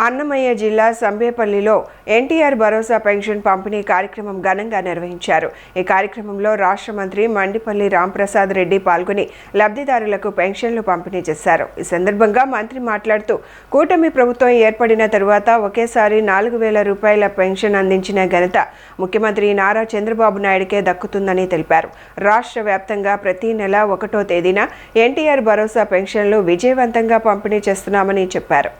అన్నమయ్య జిల్లా సంబేపల్లిలో ఎన్టీఆర్ భరోసా పెన్షన్ పంపిణీ కార్యక్రమం ఘనంగా నిర్వహించారు. ఈ కార్యక్రమంలో రాష్ట్ర మంత్రి మండిపల్లి రాంప్రసాద్ రెడ్డి పాల్గొని లబ్ధిదారులకు పెన్షన్లు పంపిణీ చేశారు. ఈ సందర్భంగా మంత్రి మాట్లాడుతూ కూటమి ప్రభుత్వం ఏర్పడిన తరువాత ఒకేసారి 4,000 రూపాయల పెన్షన్ అందించిన ఘనత ముఖ్యమంత్రి నారా చంద్రబాబు నాయుడుకే దక్కుతుందని తెలిపారు. రాష్ట్ర వ్యాప్తంగా ప్రతి నెల 1వ తేదీన ఎన్టీఆర్ భరోసా పెన్షన్లు విజయవంతంగా పంపిణీ చేస్తున్నామని చెప్పారు.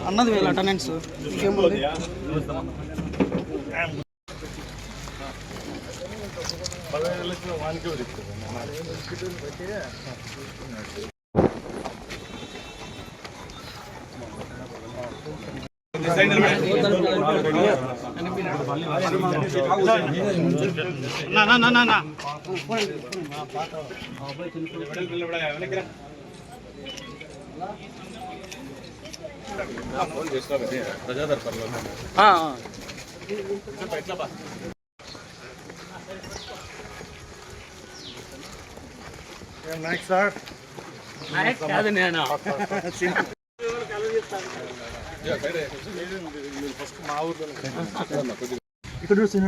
అన్నది వేల అటెండెన్స్ ఇక్కడ చూసి